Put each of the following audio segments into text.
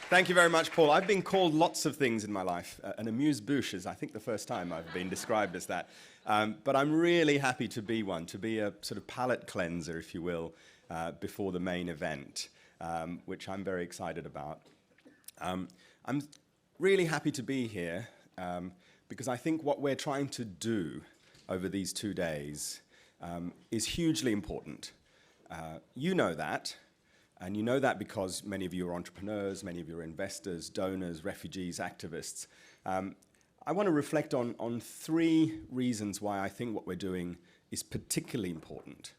Thank you very much, Paul. I've been called lots of things in my life. An amuse-bouche is, I think, the first time I've been described as that. But I'm really happy to be one, to be a sort of palate cleanser, if you will, before the main event, which I'm very excited about. I'm really happy to be here because I think what we're trying to do over these 2 days is hugely important. You know that. And you know that because many of you are entrepreneurs, many of you are investors, donors, refugees, activists. I want to reflect on 3 reasons why I think what we're doing is particularly important.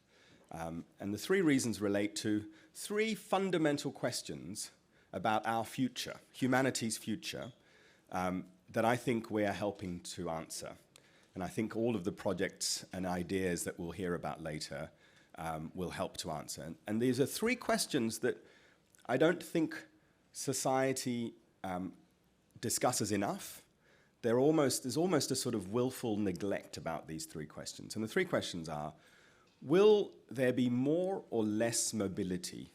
And the 3 reasons relate to 3 fundamental questions about our future, humanity's future, that I think we are helping to answer. And I think all of the projects and ideas that we'll hear about later will help to answer. And these are 3 questions that I don't think society discusses enough. There's almost a sort of willful neglect about these 3 questions. And the 3 questions are, will there be more or less mobility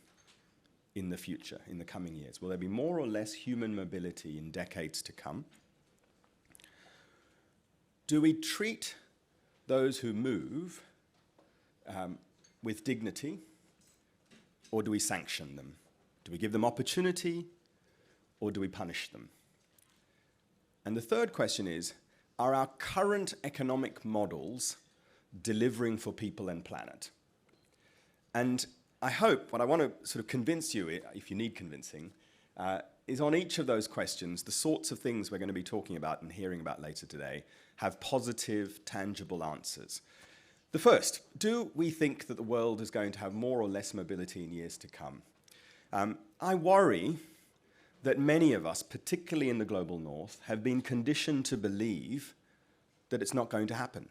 in the future, in the coming years? Will there be more or less human mobility in decades to come? Do we treat those who move with dignity, or do we sanction them? Do we give them opportunity, or do we punish them? And the third question is, are our current economic models delivering for people and planet? And I hope, what I want to sort of convince you, if you need convincing, is on each of those questions, the sorts of things we're going to be talking about and hearing about later today have positive, tangible answers. The first, do we think that the world is going to have more or less mobility in years to come? I worry that many of us, particularly in the global north, have been conditioned to believe that it's not going to happen.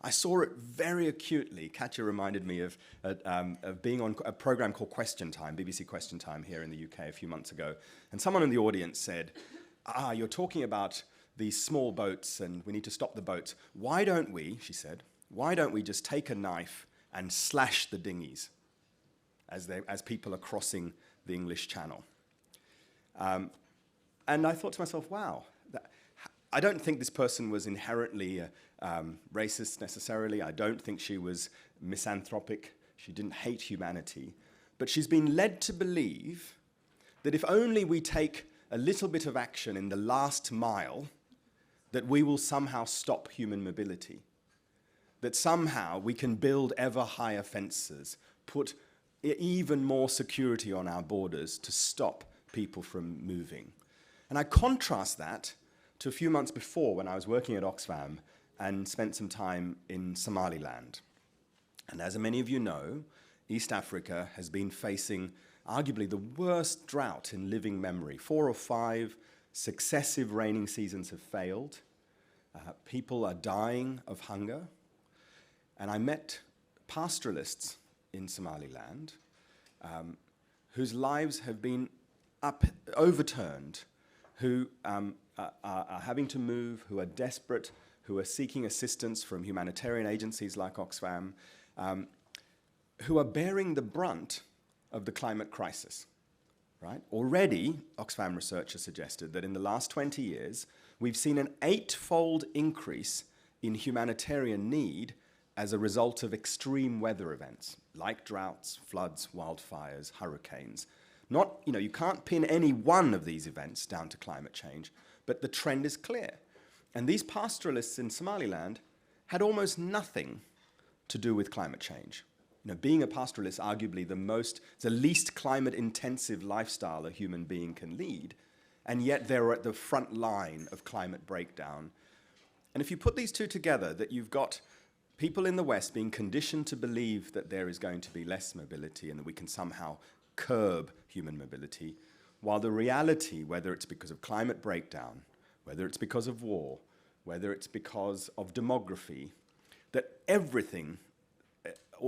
I saw it very acutely. Katja reminded me of being on a program called Question Time, BBC Question Time here in the UK a few months ago. And someone in the audience said, you're talking about these small boats and we need to stop the boats. Why don't we, she said, why don't we just take a knife and slash the dinghies as people are crossing the English Channel? And I thought to myself, wow, I don't think this person was inherently racist necessarily. I don't think she was misanthropic. She didn't hate humanity. But she's been led to believe that if only we take a little bit of action in the last mile, that we will somehow stop human mobility. That somehow we can build ever higher fences, put even more security on our borders to stop people from moving. And I contrast that to a few months before when I was working at Oxfam and spent some time in Somaliland. And as many of you know, East Africa has been facing arguably the worst drought in living memory. 4 or 5 successive raining seasons have failed. People are dying of hunger. And I met pastoralists in Somaliland whose lives have been overturned, who are having to move, who are desperate, who are seeking assistance from humanitarian agencies like Oxfam, who are bearing the brunt of the climate crisis. Right? Already, Oxfam research has suggested that in the last 20 years, we've seen an 8-fold increase in humanitarian need as a result of extreme weather events, like droughts, floods, wildfires, hurricanes. You can't pin any one of these events down to climate change, but the trend is clear. And these pastoralists in Somaliland had almost nothing to do with climate change. Being a pastoralist, arguably the least climate-intensive lifestyle a human being can lead, and yet they're at the front line of climate breakdown. And if you put these two together, that you've got people in the West being conditioned to believe that there is going to be less mobility and that we can somehow curb human mobility, while the reality, whether it's because of climate breakdown, whether it's because of war, whether it's because of demography, that everything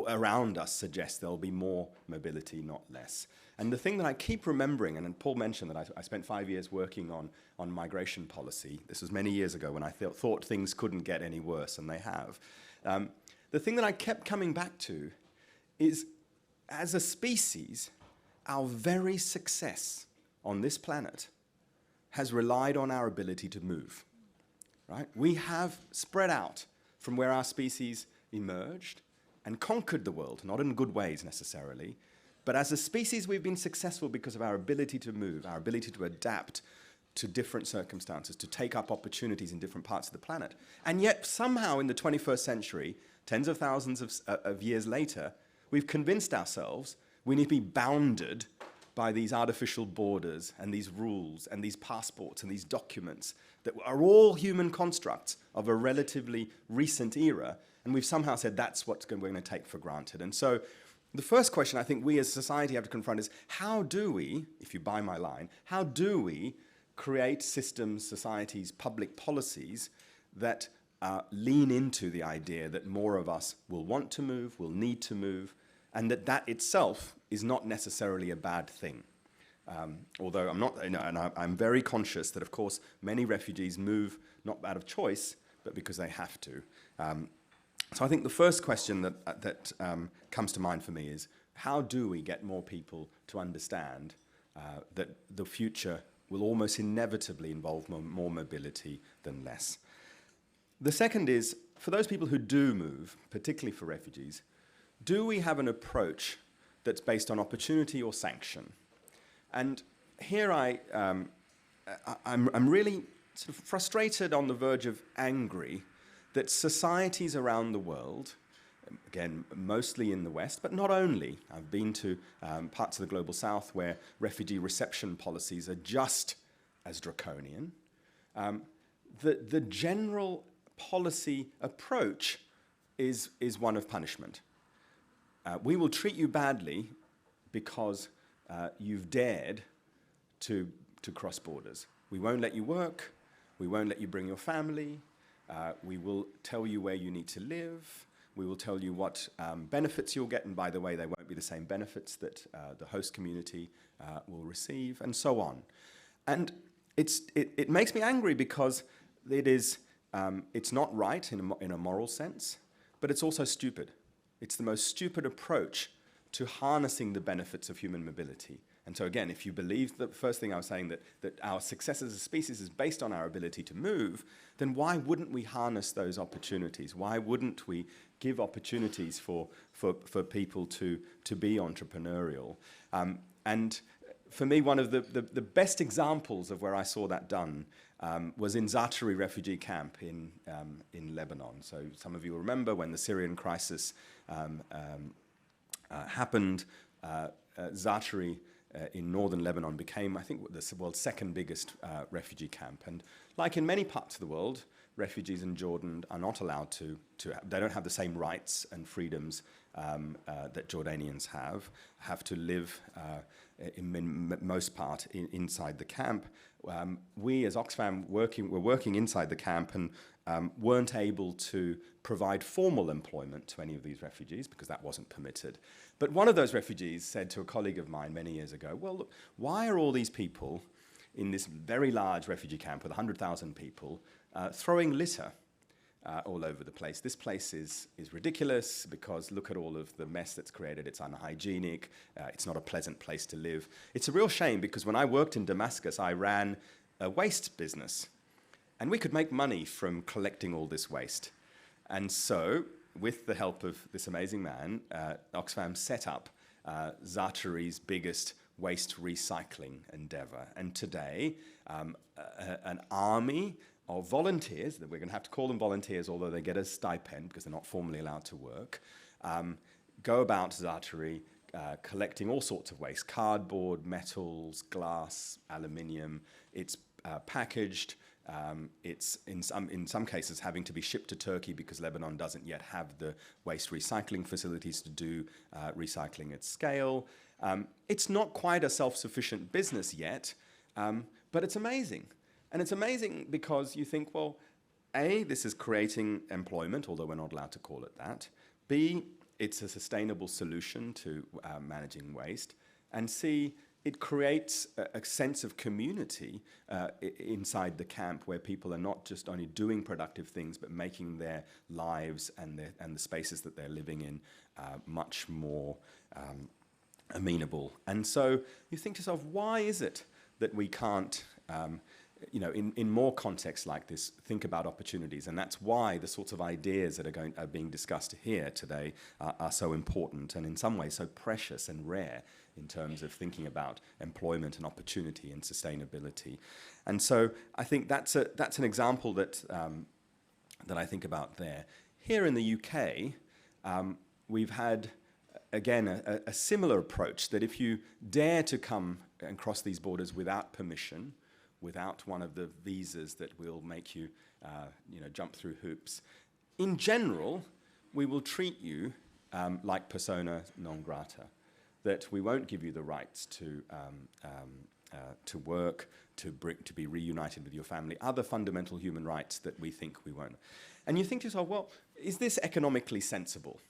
around us suggests there'll be more mobility, not less. And the thing that I keep remembering, and Paul mentioned that I spent 5 years working on migration policy. This was many years ago when I thought things couldn't get any worse, and they have. The thing that I kept coming back to is, as a species, our very success on this planet has relied on our ability to move, right? We have spread out from where our species emerged and conquered the world, not in good ways necessarily, but as a species we've been successful because of our ability to move, our ability to adapt to different circumstances, to take up opportunities in different parts of the planet. And yet somehow in the 21st century, tens of thousands of years later, we've convinced ourselves we need to be bounded by these artificial borders and these rules and these passports and these documents that are all human constructs of a relatively recent era. And we've somehow said that's what we're going to take for granted. And so the first question I think we as a society have to confront is, how do we, if you buy my line, how do we create systems, societies, public policies that lean into the idea that more of us will want to move, will need to move, and that that itself is not necessarily a bad thing. Although I'm not, and I'm very conscious that, of course, many refugees move not out of choice, but because they have to. So I think the first question that comes to mind for me is, how do we get more people to understand that the future will almost inevitably involve more mobility than less? The second is, for those people who do move, particularly for refugees, do we have an approach that's based on opportunity or sanction? And here I'm really sort of frustrated, on the verge of angry, that societies around the world, again, mostly in the West, but not only. I've been to parts of the global South where refugee reception policies are just as draconian. The general policy approach is one of punishment. We will treat you badly because you've dared to cross borders. We won't let you work. We won't let you bring your family. We will tell you where you need to live. We will tell you what benefits you'll get. And by the way, they won't be the same benefits that the host community will receive, and so on. And it makes me angry because it's not right in a moral sense, but it's also stupid. It's the most stupid approach to harnessing the benefits of human mobility. And so again, if you believe the first thing I was saying, that our success as a species is based on our ability to move, then why wouldn't we harness those opportunities? Why wouldn't we give opportunities for people to be entrepreneurial? And for me, one of the best examples of where I saw that done was in Zaatari refugee camp in Lebanon. So some of you will remember when the Syrian crisis happened, Zaatari in northern Lebanon became, I think, the world's second biggest refugee camp. And like in many parts of the world, refugees in Jordan are not allowed they don't have the same rights and freedoms that Jordanians have to live in most part inside the camp. We as Oxfam were working inside the camp and weren't able to provide formal employment to any of these refugees because that wasn't permitted. But one of those refugees said to a colleague of mine many years ago, well, look, why are all these people in this very large refugee camp with 100,000 people throwing litter all over the place? This place is ridiculous because look at all of the mess that's created. It's unhygienic. It's not a pleasant place to live. It's a real shame because when I worked in Damascus, I ran a waste business. And we could make money from collecting all this waste. And so, with the help of this amazing man, Oxfam set up Zaatari's biggest waste recycling endeavor. And today, an army of volunteers, that we're going to have to call them volunteers, although they get a stipend because they're not formally allowed to work, go about Zaatari collecting all sorts of waste: cardboard, metals, glass, aluminium. It's packaged. It's in some cases having to be shipped to Turkey because Lebanon doesn't yet have the waste recycling facilities to do recycling at scale. It's not quite a self-sufficient business yet, but it's amazing. And it's amazing because you think, well, A, this is creating employment, although we're not allowed to call it that. B, it's a sustainable solution to managing waste. And C, it creates a sense of community inside the camp where people are not just only doing productive things, but making their lives and the spaces that they're living in much more amenable. And so you think to yourself, why is it that we can't, in more contexts like this, think about opportunities. And that's why the sorts of ideas that are being discussed here today are so important and in some ways so precious and rare in terms of thinking about employment and opportunity and sustainability. And so I think that's an example that I think about there. Here in the UK, we've had, again, a similar approach that if you dare to come and cross these borders without permission, without one of the visas that will make you, jump through hoops, in general, we will treat you like persona non grata, that we won't give you the rights to work, to be reunited with your family, other fundamental human rights that we think we won't. And you think to yourself, well, is this economically sensible?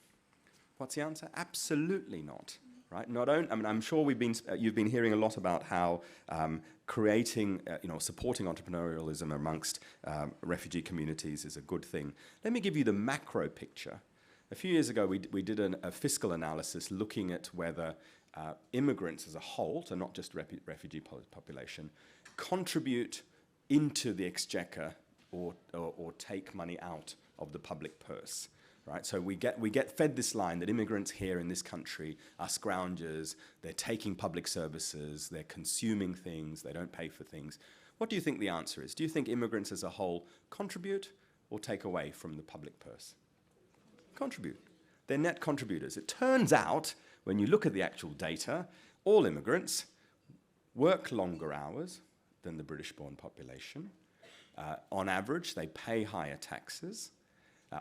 What's the answer? Absolutely not. Right? I'm sure you've been hearing a lot about how creating, supporting entrepreneurialism amongst refugee communities is a good thing. Let me give you the macro picture. A few years ago, we did a fiscal analysis looking at whether immigrants as a whole, so not just refugee population, contribute into the exchequer or take money out of the public purse. Right? So we get fed this line that immigrants here in this country are scroungers, they're taking public services, they're consuming things, they don't pay for things. What do you think the answer is? Do you think immigrants as a whole contribute or take away from the public purse? Contribute. They're net contributors. It turns out, when you look at the actual data, all immigrants work longer hours than the British-born population. On average, they pay higher taxes.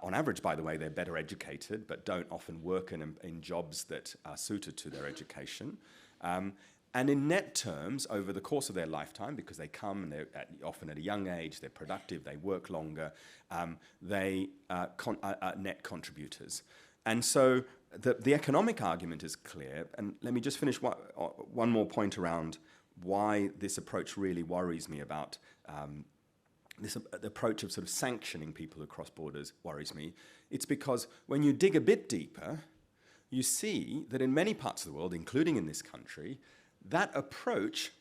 On average, by the way, they're better educated, but don't often work in jobs that are suited to their education. And in net terms, over the course of their lifetime, because they come and they're often at a young age, they're productive, they work longer, they are net contributors. And so the economic argument is clear. And let me just finish one more point around why this approach really worries me about the approach of sort of sanctioning people who cross borders worries me. It's because when you dig a bit deeper, you see that in many parts of the world, including in this country, that approach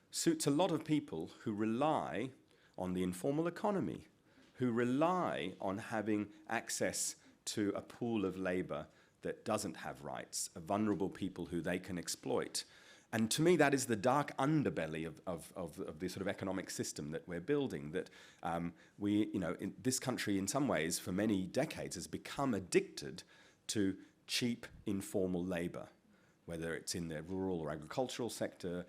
suits a lot of people who rely on the informal economy, who rely on having access to a pool of labor that doesn't have rights, vulnerable people who they can exploit. And to me, that is the dark underbelly of the sort of economic system that we're building, that in this country, in some ways, for many decades, has become addicted to cheap, informal labor, whether it's in the rural or agricultural sector,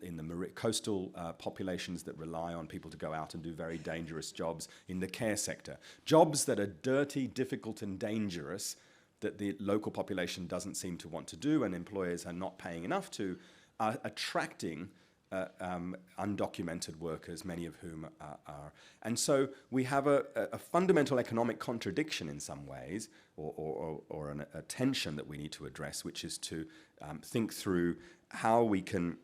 in the coastal populations that rely on people to go out and do very dangerous jobs, in the care sector. Jobs that are dirty, difficult, and dangerous, that the local population doesn't seem to want to do and employers are not paying enough to, are attracting undocumented workers, many of whom are. And so we have a fundamental economic contradiction in some ways, or a tension that we need to address, which is to think through how we can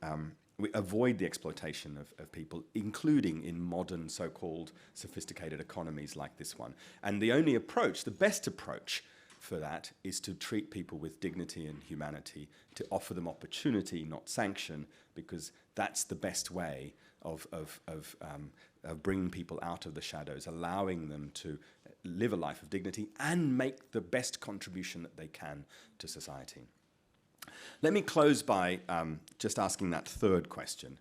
we avoid the exploitation of people, including in modern so-called sophisticated economies like this one. And the only approach, the best approach, for that is to treat people with dignity and humanity, to offer them opportunity, not sanction, because that's the best way of bringing people out of the shadows, allowing them to live a life of dignity and make the best contribution that they can to society. Let me close by just asking that third question.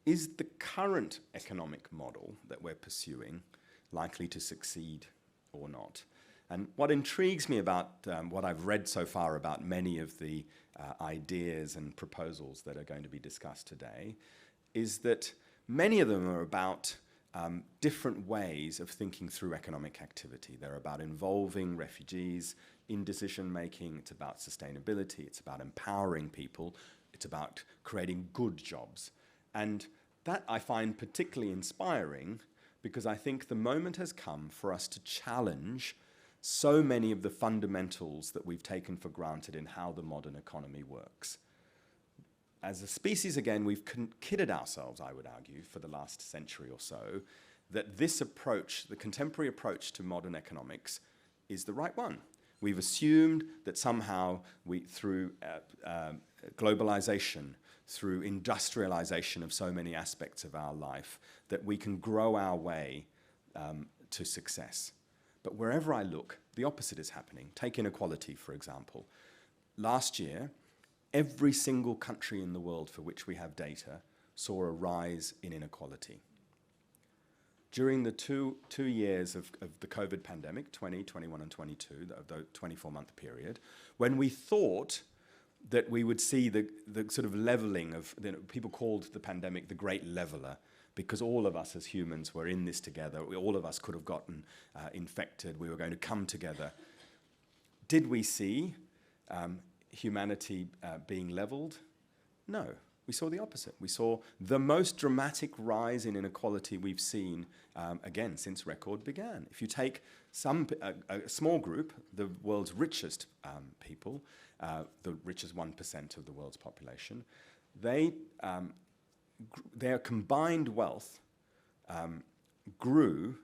Is the current economic model that we're pursuing likely to succeed or not? And what intrigues me about what I've read so far about many of the ideas and proposals that are going to be discussed today is that many of them are about different ways of thinking through economic activity. They're about involving refugees in decision-making. It's about sustainability. It's about empowering people. It's about creating good jobs. And that I find particularly inspiring because I think the moment has come for us to challenge so many of the fundamentals that we've taken for granted in how the modern economy works. As a species, again, we've kidded ourselves, I would argue, for the last century or so, that this approach, the contemporary approach to modern economics, is the right one. We've assumed that somehow through globalization, through industrialization of so many aspects of our life that we can grow our way to success. But wherever I look, the opposite is happening. Take inequality, for example. Last year, every single country in the world for which we have data saw a rise in inequality. During the two years of the COVID pandemic, 20, 21, and 22, the 24-month period, when we thought that we would see the sort of leveling of, people called the pandemic the great leveler, because all of us as humans were in this together, all of us could have gotten infected, we were going to come together. Did we see humanity being leveled? No. We saw the opposite. We saw the most dramatic rise in inequality we've seen, again, since record began. If you take a small group, the world's richest people, the richest 1% of the world's population, their combined wealth grew,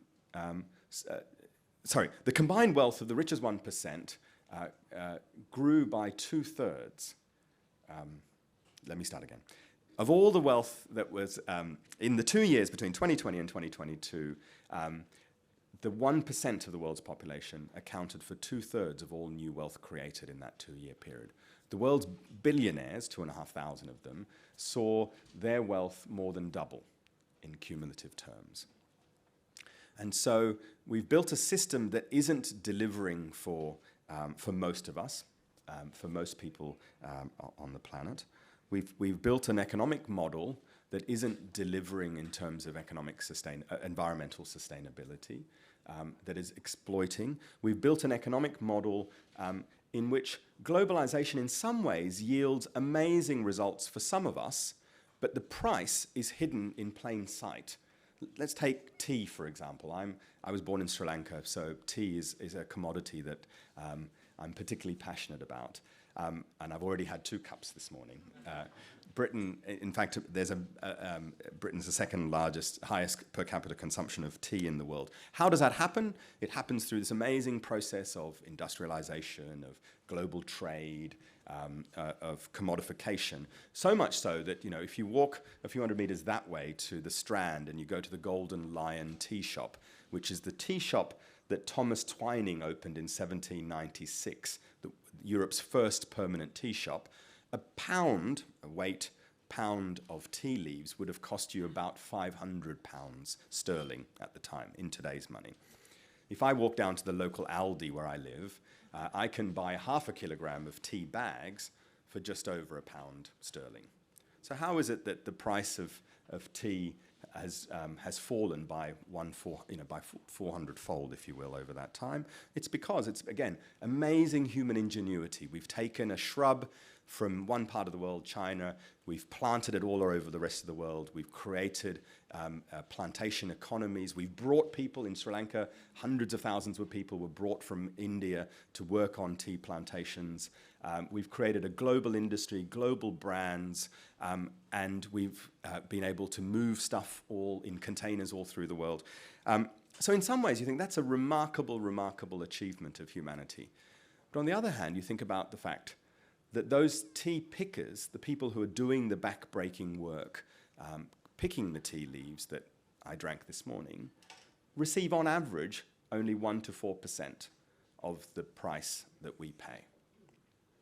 the combined wealth of the richest 1% grew by 2/3. Let me start again. Of all the wealth that was in the 2 years between 2020 and 2022, the 1% of the world's population accounted for 2/3 of all new wealth created in that 2-year period. The world's billionaires, 2,500 of them, saw their wealth more than double in cumulative terms. And so we've built a system that isn't delivering for most of us, for most people on the planet. We've built an economic model that isn't delivering in terms of environmental sustainability, that is exploiting. We've built an economic model in which globalization in some ways yields amazing results for some of us, but the price is hidden in plain sight. Let's take tea, for example. I was born in Sri Lanka, so tea is a commodity that I'm particularly passionate about. And I've already had 2 cups this morning. Britain, in fact, Britain's the second largest, highest per capita consumption of tea in the world. How does that happen? It happens through this amazing process of industrialization, of global trade, of commodification. So much so that, if you walk a few hundred meters that way to the Strand and you go to the Golden Lion tea shop, which is the tea shop that Thomas Twining opened in 1796, Europe's first permanent tea shop, a weight pound of tea leaves would have cost you about £500 sterling at the time, in today's money. If I walk down to the local Aldi where I live, I can buy 1/2 kilogram of tea bags for just over £1 sterling. So how is it that the price of tea has fallen by 400-fold, if you will, over that time? It's because it's, again, amazing human ingenuity. We've taken a shrub from one part of the world, China, we've planted it all over the rest of the world, we've created plantation economies, we've brought people in Sri Lanka, hundreds of thousands of people were brought from India to work on tea plantations. We've created a global industry, global brands, and we've been able to move stuff all in containers all through the world. So in some ways, you think that's a remarkable, remarkable achievement of humanity. But on the other hand, you think about the fact that those tea pickers, the people who are doing the back-breaking work, picking the tea leaves that I drank this morning, receive on average only 1 to 4% of the price that we pay.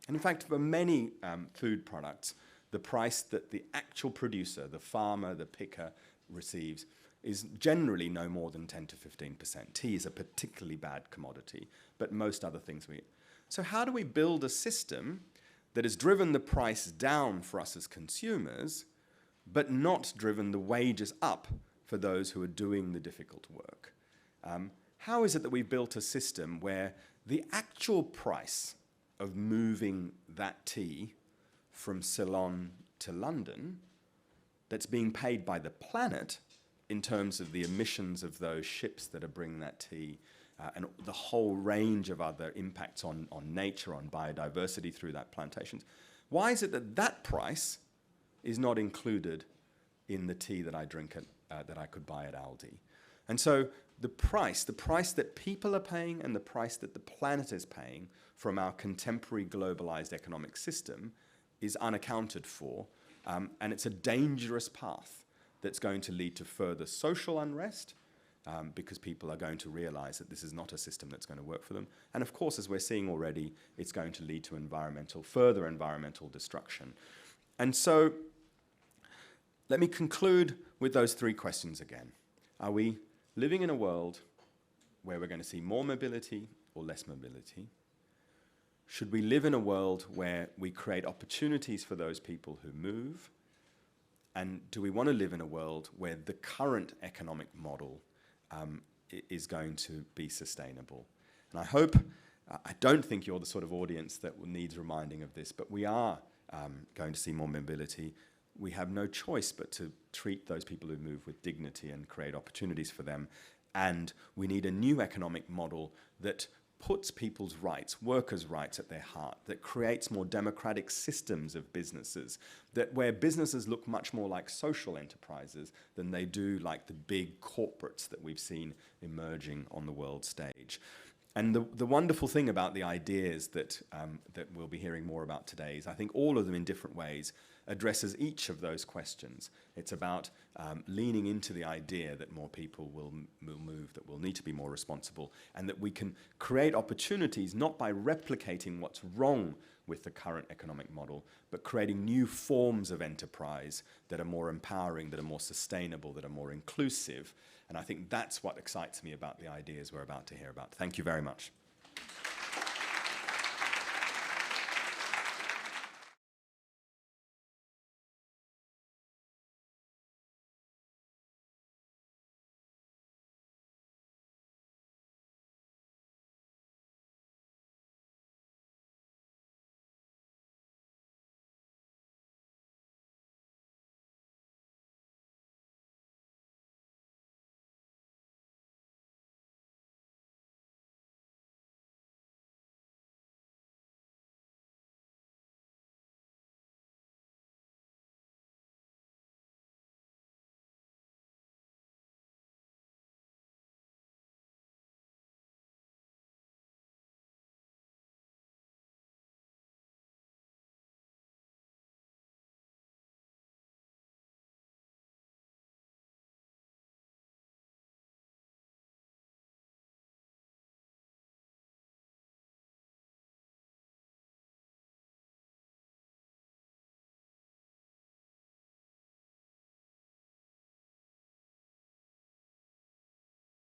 And in fact, for many food products, the price that the actual producer, the farmer, the picker, receives is generally no more than 10 to 15%. Tea is a particularly bad commodity, but most other things we... So how do we build a system that has driven the price down for us as consumers, but not driven the wages up for those who are doing the difficult work? How is it that we've built a system where the actual price of moving that tea from Ceylon to London, that's being paid by the planet in terms of the emissions of those ships that are bringing that tea, and the whole range of other impacts on nature, on biodiversity through that plantations. Why is it that that price is not included in the tea that I drink that I could buy at Aldi? And so the price that people are paying and the price that the planet is paying from our contemporary globalized economic system is unaccounted for And it's a dangerous path that's going to lead to further social unrest, because people are going to realize that this is not a system that's going to work for them. And of course, as we're seeing already, it's going to lead to further environmental destruction. And so let me conclude with those three questions again. Are we living in a world where we're going to see more mobility or less mobility? Should we live in a world where we create opportunities for those people who move? And do we want to live in a world where the current economic model is going to be sustainable? And I don't think you're the sort of audience that needs reminding of this, but we are going to see more mobility. We have no choice but to treat those people who move with dignity and create opportunities for them. And we need a new economic model that puts people's rights, workers' rights at their heart, that creates more democratic systems of businesses, where businesses look much more like social enterprises than they do like the big corporates that we've seen emerging on the world stage. And the wonderful thing about the ideas that we'll be hearing more about today is I think all of them in different ways addresses each of those questions. It's about leaning into the idea that more people will move, that we'll need to be more responsible, and that we can create opportunities not by replicating what's wrong with the current economic model, but creating new forms of enterprise that are more empowering, that are more sustainable, that are more inclusive. And I think that's what excites me about the ideas we're about to hear about. Thank you very much.